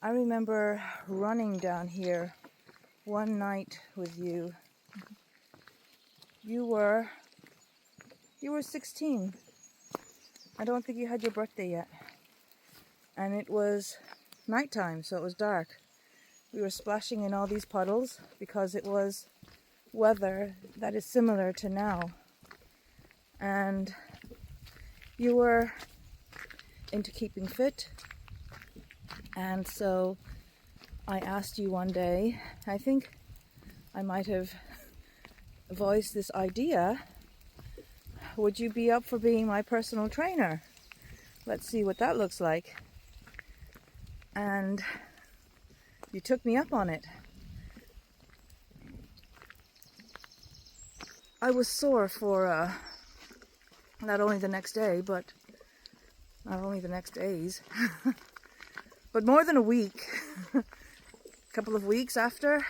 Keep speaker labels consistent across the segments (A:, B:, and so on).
A: I remember running down here one night with you. You were 16. I don't think you had your birthday yet. And it was nighttime, so it was dark. We were splashing in all these puddles because it was weather that is similar to now. And you were into keeping fit. And so I asked you one day, I think I might have voiced this idea, would you be up for being my personal trainer? Let's see what that looks like. And you took me up on it. I was sore for not only the next day, but not only the next days, but more than a week, a couple of weeks after.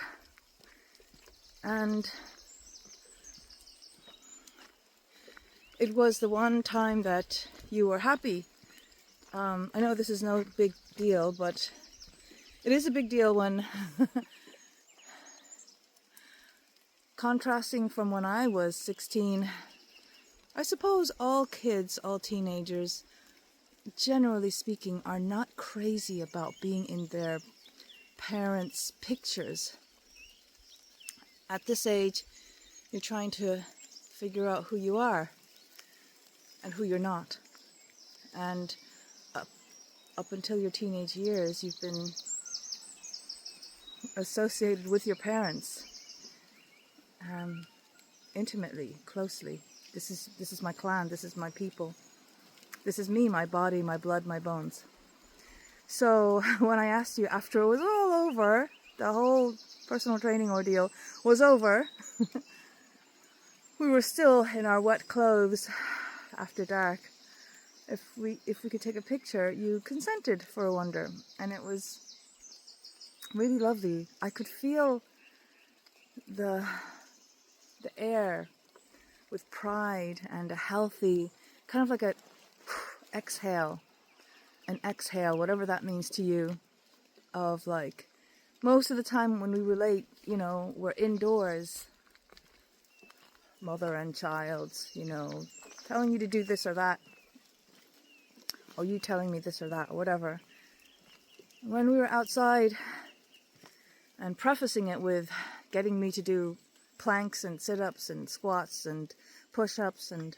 A: And it was the one time that you were happy. I know this is no big deal, but it is a big deal when contrasting from when I was 16. I suppose all kids, all teenagers, generally speaking, are not crazy about being in their parents' pictures. At this age, you're trying to figure out who you are and who you're not. And up until your teenage years, you've been associated with your parents intimately, closely. This is my clan, this is my people. This is me, my body, my blood, my bones. So when I asked you after it was all over, the whole personal training ordeal was over, we were still in our wet clothes after dark. If we could take a picture, you consented for a wonder, and it was really lovely. I could feel the air with pride and a healthy, kind of like a exhale, whatever that means to you, of like, most of the time when we relate, we're indoors, mother and child, telling you to do this or that, or you telling me this or that, or whatever. When we were outside and prefacing it with getting me to do planks and sit-ups and squats and push-ups and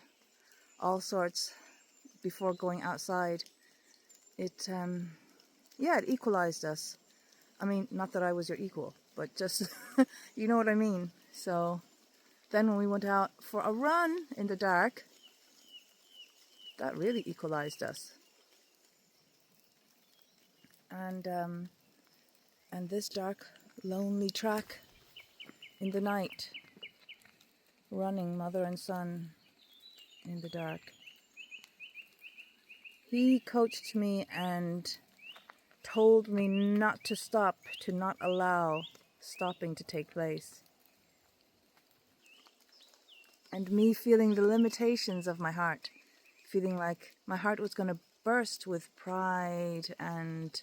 A: all sorts before going outside, it equalized us. I mean, not that I was your equal, but just, you know what I mean. So then when we went out for a run in the dark, that really equalized us. And this dark, lonely track in the night, running mother and son in the dark. He coached me and told me not to stop, to not allow stopping to take place. And me feeling the limitations of my heart, feeling like my heart was going to burst with pride and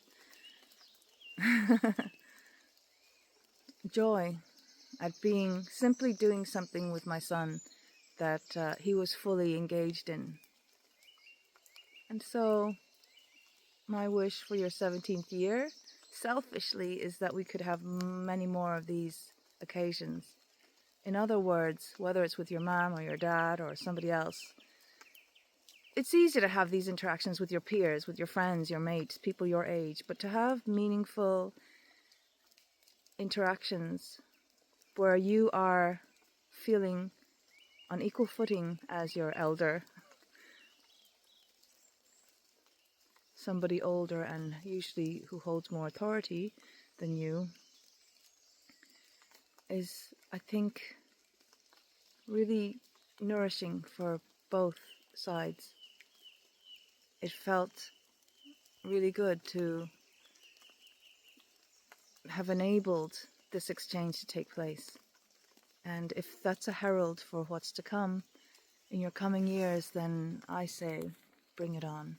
A: joy at simply doing something with my son that he was fully engaged in. And so my wish for your 17th year, selfishly, is that we could have many more of these occasions. In other words, whether it's with your mom or your dad or somebody else, it's easy to have these interactions with your peers, with your friends, your mates, people your age, but to have meaningful interactions where you are feeling on equal footing as your elder, somebody older and usually who holds more authority than you, is, I think, really nourishing for both sides. It felt really good to have enabled this exchange to take place. And if that's a herald for what's to come in your coming years, then I say, bring it on.